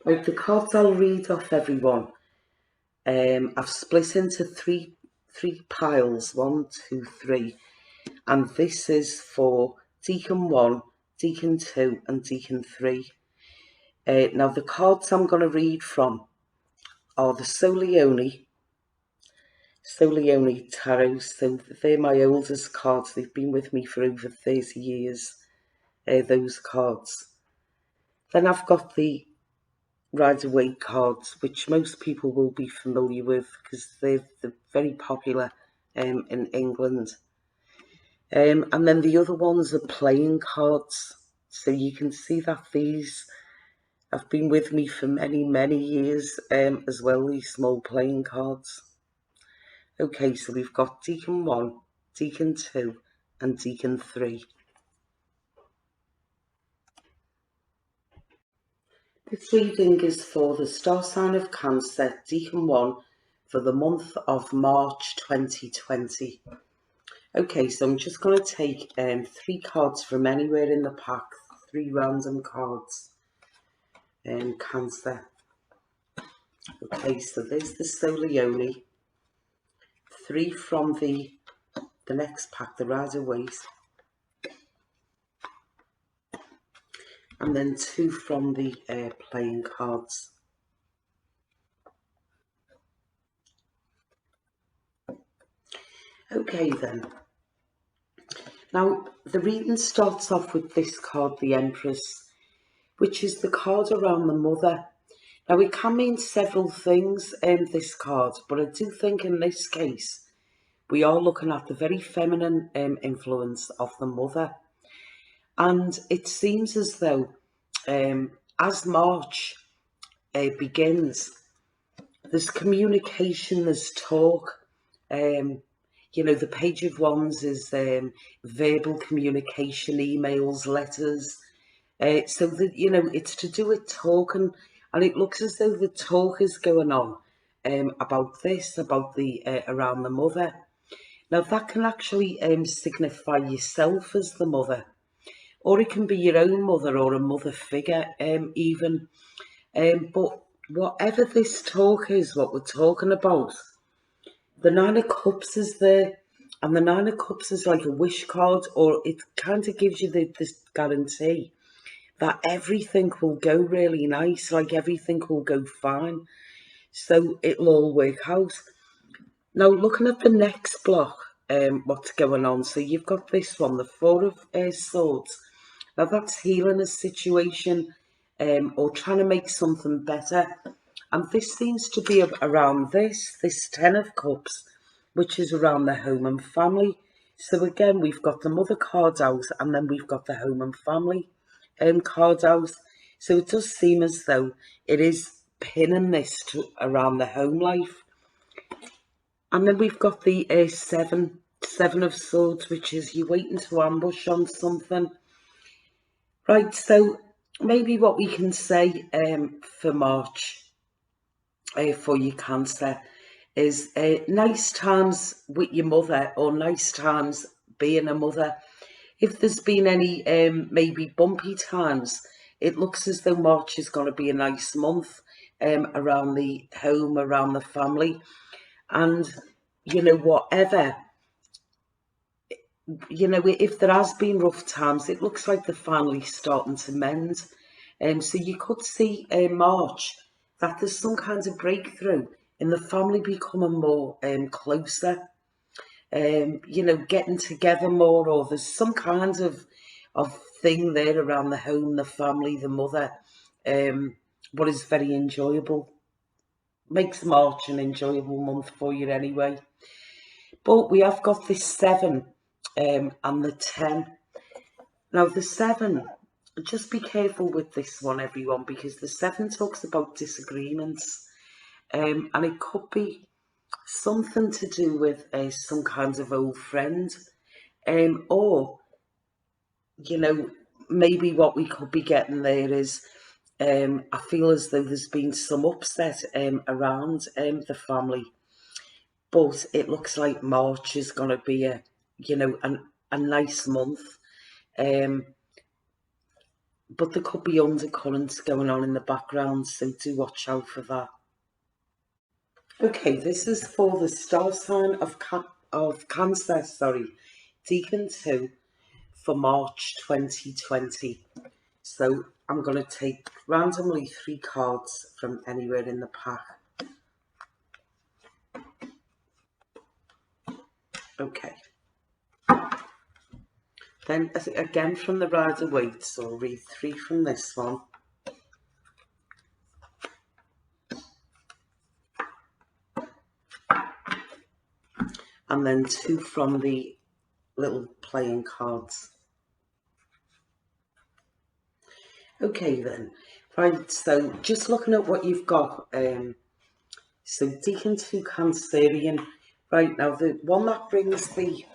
Right, the cards I'll read off, everyone. I've split into three piles, 1, 2, 3, and this is for Decan 1, Decan 2, and Decan 3. Now the cards I'm going to read from are the Soleone Tarot. So they're my oldest cards. They've been with me for over 30 years, those cards. Then I've got the Rider-Waite cards, which most people will be familiar with because they're very popular in England. And then the other ones are playing cards. So you can see that these have been with me for many, many years as well, these small playing cards. Okay, so we've got Decan 1, Decan 2, and Decan 3. This reading is for the star sign of Cancer, Decan 1, for the month of March 2020. Okay, so I'm just going to take 3 cards from anywhere in the pack, 3 random cards. Cancer. Okay, so there's the Soleone. 3 from the next pack, the Rider-Waite. And then 2 from the playing cards. Okay then. Now, the reading starts off with this card, the Empress, which is the card around the mother. Now, it can mean several things, this card, but I do think in this case, we are looking at the very feminine influence of the mother. And it seems as though as March begins, there's communication, there's talk. You know, the Page of Wands is verbal communication, emails, letters. So that, you know, it's to do with talking, and it looks as though the talk is going on about this, about the around the mother. Now that can actually signify yourself as the mother, or it can be your own mother or a mother figure even. But whatever this talk is, what we're talking about, the Nine of Cups is there, and the Nine of Cups is like a wish card, or it kind of gives you this guarantee that everything will go really nice, like everything will go fine. So it'll all work out. Now, looking at the next block, what's going on? So you've got this one, the Four of Swords. Now that's healing a situation or trying to make something better. And this seems to be around this Ten of Cups, which is around the home and family. So again, we've got the mother card out, and then we've got the home and family card out. So it does seem as though it is pinning this around the home life. And then we've got the seven of Swords, which is you waiting to ambush on something. Right, so maybe what we can say for March for your Cancer is nice times with your mother, or nice times being a mother. If there's been any maybe bumpy times, it looks as though March is going to be a nice month around the home, around the family. And, you know, whatever, you know, if there has been rough times, it looks like the family's starting to mend. So you could see March that there's some kind of breakthrough in the family becoming more closer, you know, getting together more, or there's some kind of thing there around the home, the family, the mother, what is very enjoyable. Makes March an enjoyable month for you anyway. But we have got this 7 and the 10. Now the 7, just be careful with this one, everyone, because the 7 talks about disagreements, and it could be something to do with some kind of old friend, or, you know, maybe what we could be getting there is I feel as though there's been some upset around the family, but it looks like March is going to be a, you know, a nice month. but there could be undercurrents going on in the background, so do watch out for that. Okay, this is for the star sign of Cancer, Decan 2 for March 2020. So I'm going to take randomly 3 cards from anywhere in the pack. Okay. Then again from the Rider-Waite, so I'll read 3 from this one. And then 2 from the little playing cards. Okay then, right, so just looking at what you've got, so Decan 2 Cancerian, right, now the one that brings the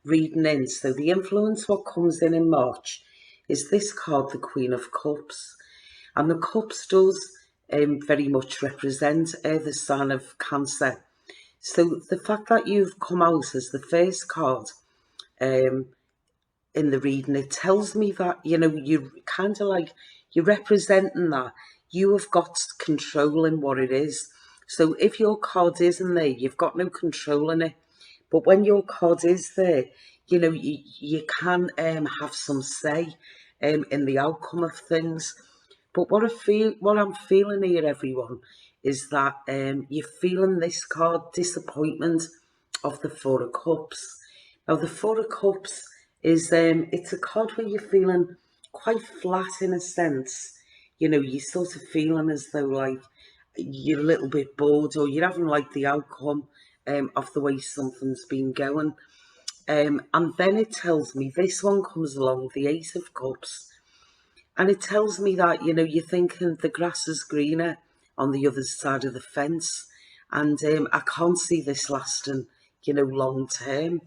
reading in, so the influence what comes in March is this card, the Queen of Cups, and the Cups does very much represent the sign of Cancer. So the fact that you've come out as the first card in the reading, it tells me that, you know, you're kind of like, you're representing that you have got control in what it is. So if your card isn't there, you've got no control in it. But when your card is there, you know, you can have some say in the outcome of things. But what I'm feeling here, everyone, is that you're feeling this card, disappointment of the Four of Cups. Now, the Four of Cups is it's a card where you're feeling quite flat in a sense. You know, you're sort of feeling as though like you're a little bit bored, or you haven't liked the outcome of the way something's been going. And then it tells me, this one comes along, the Ace of Cups, and it tells me that, you know, you're thinking the grass is greener on the other side of the fence. And I can't see this lasting, you know, long term.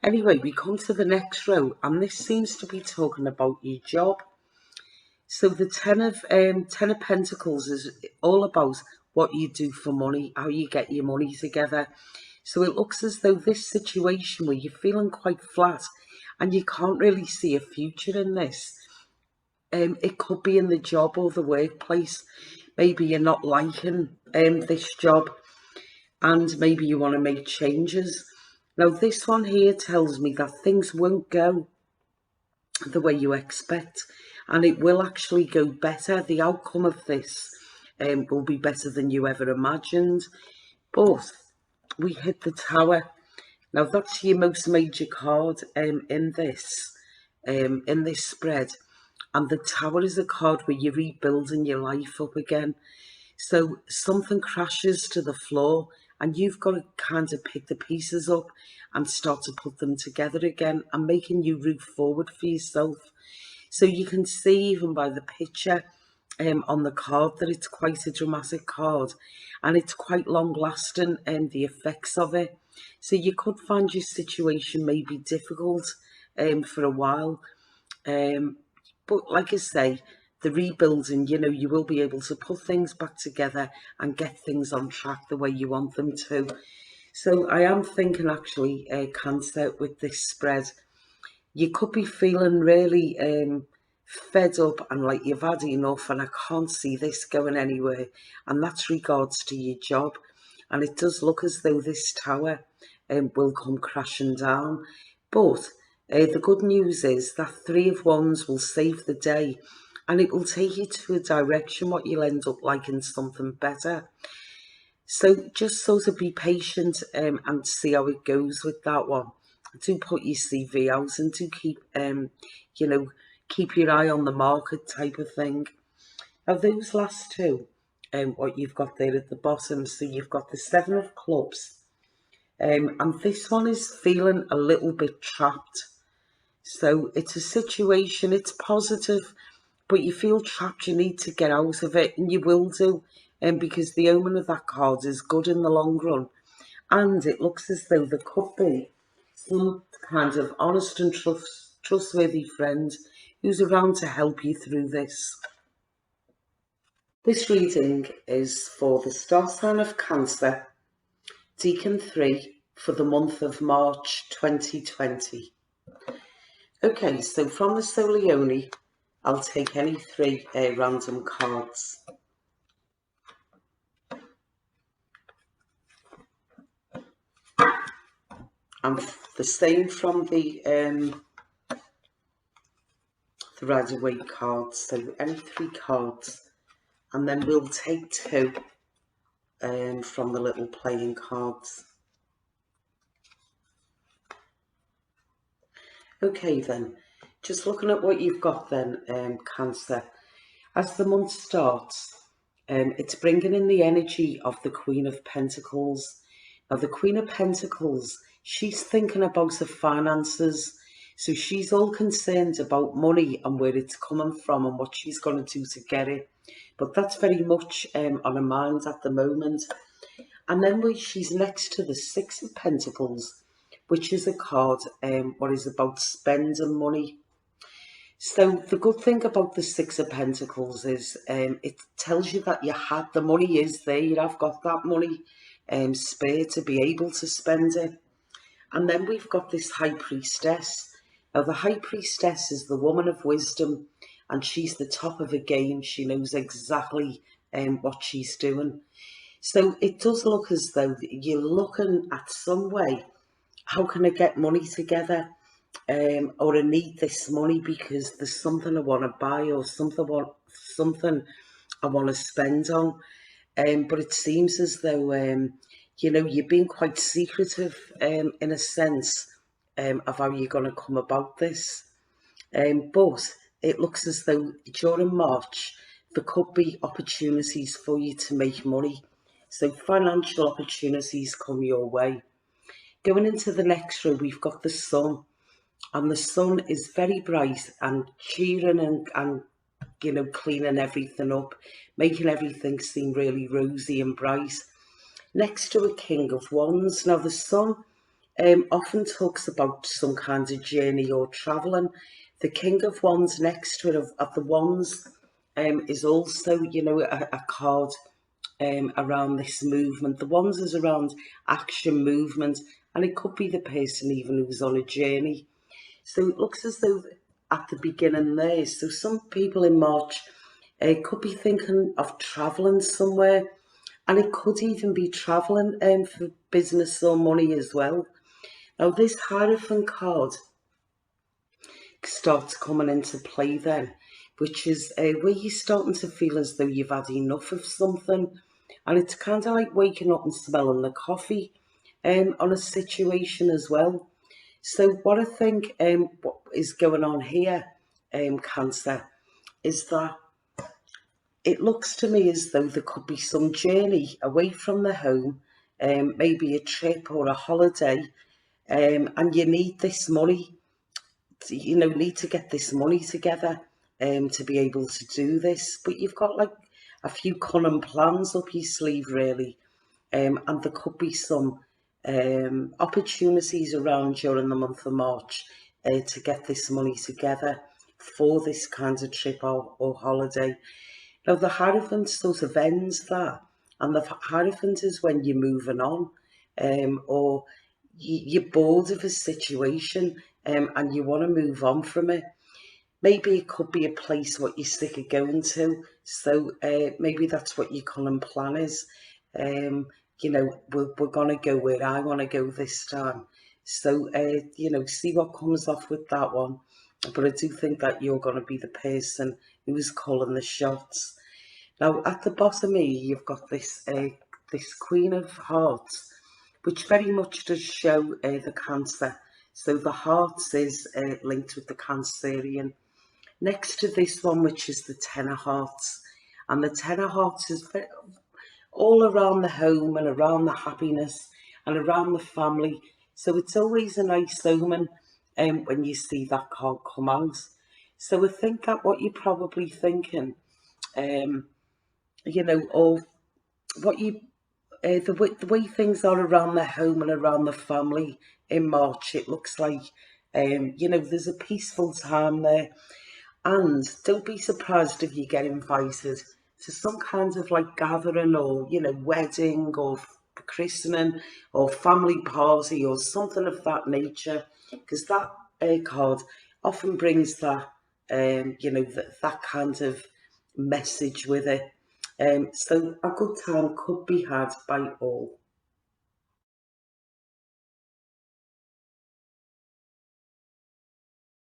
Anyway, we come to the next row, and this seems to be talking about your job. So the Ten of Pentacles is all about what you do for money, how you get your money together. So it looks as though this situation where you're feeling quite flat and you can't really see a future in this, it could be in the job or the workplace. Maybe you're not liking this job, and maybe you want to make changes. Now, this one here tells me that things won't go the way you expect, and it will actually go better. The outcome of this will be better than you ever imagined. But we hit the Tower. Now, that's your most major card in this spread. And the Tower is a card where you're rebuilding your life up again. So something crashes to the floor and you've got to kind of pick the pieces up and start to put them together again and make a new route forward for yourself. So you can see even by the picture on the card that it's quite a dramatic card and it's quite long lasting and the effects of it. So you could find your situation may be difficult for a while. But like I say, the rebuilding, you know, you will be able to put things back together and get things on track the way you want them to. So I am thinking actually, Cancer, with this spread, you could be feeling really fed up and like you've had enough and I can't see this going anywhere. And that's regards to your job. And it does look as though this tower will come crashing down. But the good news is that Three of Wands will save the day and it will take you to a direction what you'll end up liking something better. So just sort of be patient and see how it goes with that one. Do put your CV out and do keep, you know, keep your eye on the market type of thing. Now those last two, what you've got there at the bottom, so you've got the Seven of Clubs, and this one is feeling a little bit trapped. So it's a situation, it's positive, but you feel trapped, you need to get out of it, and you will do, because the omen of that card is good in the long run. And it looks as though there could be some kind of honest and trustworthy friend who's around to help you through this. This reading is for the star sign of Cancer, Decan 3, for the month of March 2020. Okay, so from the Solioni, I'll take any three random cards. And the same from the Rider-Waite cards, so any three cards, and then we'll take two from the little playing cards. Okay then, just looking at what you've got then, Cancer. As the month starts, it's bringing in the energy of the Queen of Pentacles. Now, the Queen of Pentacles, she's thinking about her finances. So she's all concerned about money and where it's coming from and what she's going to do to get it. But that's very much on her mind at the moment. And then when she's next to the Six of Pentacles, which is a card what is about spending money. So the good thing about the Six of Pentacles is it tells you that the money is there, you have got that money spare to be able to spend it. And then we've got this High Priestess. Now the High Priestess is the woman of wisdom, and she's the top of the game. She knows exactly what she's doing. So it does look as though you're looking at some way, how can I get money together? Or I need this money because there's something I want to buy or something I want to spend on. But it seems as though you're being quite secretive in a sense of how you're going to come about this. But it looks as though during March there could be opportunities for you to make money. So financial opportunities come your way. Going into the next row, we've got the sun. And the sun is very bright and cheering and cleaning everything up, making everything seem really rosy and bright. Next to a King of Wands. Now the sun often talks about some kind of journey or travelling. The King of Wands next to it of the Wands is also, a card around this movement. The Wands is around action, movement, and it could be the person even who's on a journey. So it looks as though at the beginning there, so some people in March could be thinking of travelling somewhere, and it could even be travelling for business or money as well. Now this Hierophant card starts coming into play then, which is where you're starting to feel as though you've had enough of something, and it's kind of like waking up and smelling the coffee on a situation as well. So what I think what is going on here, Cancer, is that it looks to me as though there could be some journey away from the home, maybe a trip or a holiday, and you need this money, need to get this money together to be able to do this. But you've got like a few cunning plans up your sleeve, really, and there could be some opportunities around during the month of March to get this money together for this kind of trip or holiday. Now the Hierophant sort of ends that, and the Hierophant is when you're moving on, or you're bored of a situation and you want to move on from it. Maybe it could be a place what you're sick of going to, so maybe that's what your current plan is. We're going to go where I want to go this time. So, see what comes off with that one. But I do think that you're going to be the person who's calling the shots. Now, at the bottom here, you've got this Queen of Hearts, which very much does show the Cancer. So the Hearts is linked with the Cancerian. Next to this one, which is the Ten of Hearts, and the Ten of Hearts is all around the home and around the happiness and around the family. So it's always a nice omen when you see that card come out. So I think that what you're probably thinking, or what you the way things are around the home and around the family in March, it looks like there's a peaceful time there. And don't be surprised if you get invited to some kind of like gathering or, wedding or christening or family party or something of that nature, because that card often brings that you know, that kind of message with it. So a good time could be had by all.